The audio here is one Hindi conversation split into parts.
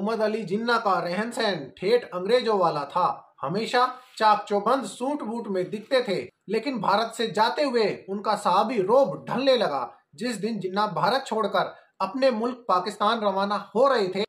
मोहम्मद अली जिन्ना का रहन सहन ठेठ अंग्रेजों वाला था। हमेशा चाक चौबंद सूट बूट में दिखते थे, लेकिन भारत से जाते हुए उनका साहबी रोब ढलने लगा। जिस दिन जिन्ना भारत छोड़कर अपने मुल्क पाकिस्तान रवाना हो रहे थे,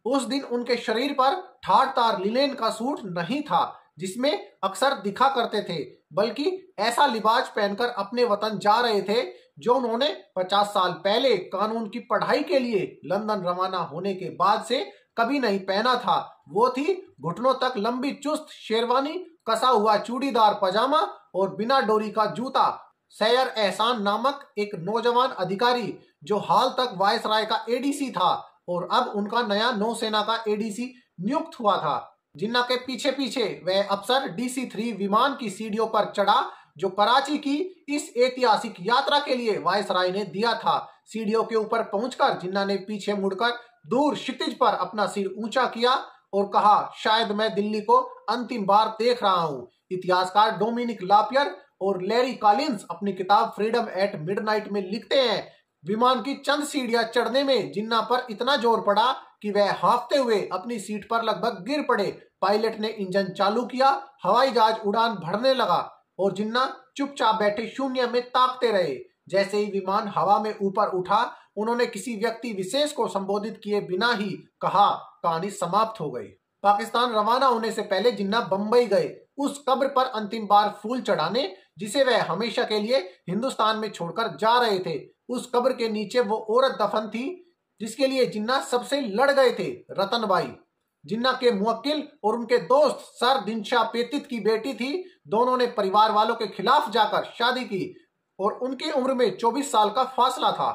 उस दिन उनके शरीर पर ठाठ तार लिनेन का सूट नहीं था जिसमें अक्सर दिखा करते थे, बल्कि ऐसा लिबास पहनकर अपने वतन जा रहे थे जो उन्होंने 50 साल पहले कानून की पढ़ाई के लिए लंदन रवाना होने के बाद से कभी नहीं पहना था। वो थी घुटनों तक लंबी चुस्त शेरवानी, कसा हुआ चूड़ीदार पजामा और बिना डोरी का जूता। सैयर एहसान नामक एक नौजवान अधिकारी जो हाल तक वायसराय का एडीसी था और अब उनका नया नौसेना का एडीसी नियुक्त हुआ था। जिन्ना के पीछे पीछे वह अफसर DC-3 विमान की सीढ़ियों पर चढ़ा जो कराची की इस ऐतिहासिक यात्रा के लिए वायसराय ने दिया था। सीढ़ियों के ऊपर पहुंचकर जिन्ना ने पीछे मुड़कर दूर क्षितिज पर अपना सिर ऊंचा किया और कहा, शायद मैं दिल्ली को अंतिम बार देख रहा हूं। इतिहासकार डोमिनिक लापियर और लैरी कॉलिंस अपनी किताब फ्रीडम एट मिडनाइट में लिखते हैं, विमान की चंद सीढ़ियां चढ़ने में जिन्ना पर इतना जोर पड़ा कि वह हांफते हुए अपनी सीट पर लगभग गिर पड़े। पायलट ने इंजन चालू किया, हवाई जहाज उड़ान भरने लगा और जिन्ना चुपचाप बैठे शून्य में ताकते रहे। जैसे ही विमान हवा में ऊपर उठा, उन्होंने किसी व्यक्ति विशेष को संबोधित किए बिना ही कहा, कहानी समाप्त हो गई। पाकिस्तान रवाना होने से पहले जिन्ना बंबई गए उस कब्र पर अंतिम बार फूल चढ़ाने जिसे वह हमेशा के लिए हिंदुस्तान में छोड़कर जा रहे थे। उस कब्र के नीचे वो औरत दफन थी जिसके लिए जिन्ना सबसे लड़ गए थे, रतनबाई। जिन्ना के मुवक्किल और उनके दोस्त सर दिनशाह पेतित की बेटी थी। दोनों ने परिवार वालों के खिलाफ जाकर शादी की और उनकी उम्र में 24 साल का फासला था।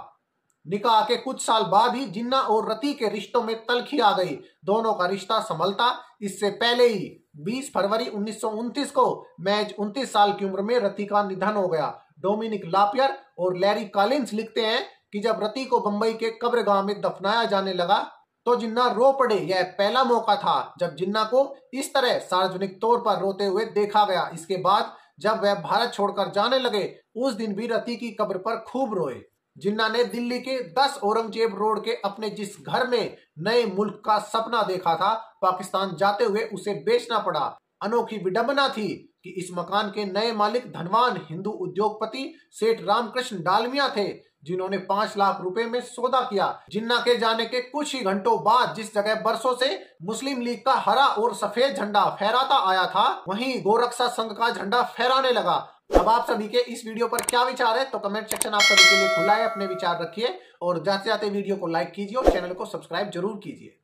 निकाह के कुछ साल बाद ही जिन्ना और रति के रिश्तों में तल्खी आ गई। दोनों का रिश्ता संभलता इससे पहले ही 20 फरवरी 1929 को महज 29 साल की उम्र में रति का निधन हो गया। डोमिनिक लापियर और लैरी कॉलिंस लिखते हैं कि जब रति को बंबई के कब्रगाह में दफनाया जाने लगा तो जिन्ना रो पड़े। यह पहला मौका था जब जिन्ना को इस तरह सार्वजनिक तौर पर रोते हुए देखा गया। इसके बाद जब वह भारत छोड़कर जाने लगे, उस दिन भी रति की कब्र पर खूब रोए। जिन्ना ने दिल्ली के 10 औरंगजेब रोड के अपने जिस घर में नए मुल्क का सपना देखा था, पाकिस्तान जाते हुए उसे बेचना पड़ा। अनोखी विडंबना थी कि इस मकान के नए मालिक धनवान हिंदू उद्योगपति सेठ रामकृष्ण डालमिया थे, जिन्होंने 5 लाख रुपए में सौदा किया। जिन्ना के जाने के कुछ ही घंटों बाद जिस जगह बरसों से मुस्लिम लीग का हरा और सफेद झंडा फहराता आया था, वहीं गोरक्षा संघ का झंडा फहराने लगा। अब आप सभी के इस वीडियो पर क्या विचार है तो कमेंट सेक्शन आप सभी के लिए खुला है। अपने विचार रखिए और जाते जाते वीडियो को लाइक कीजिए और चैनल को सब्सक्राइब जरूर कीजिए।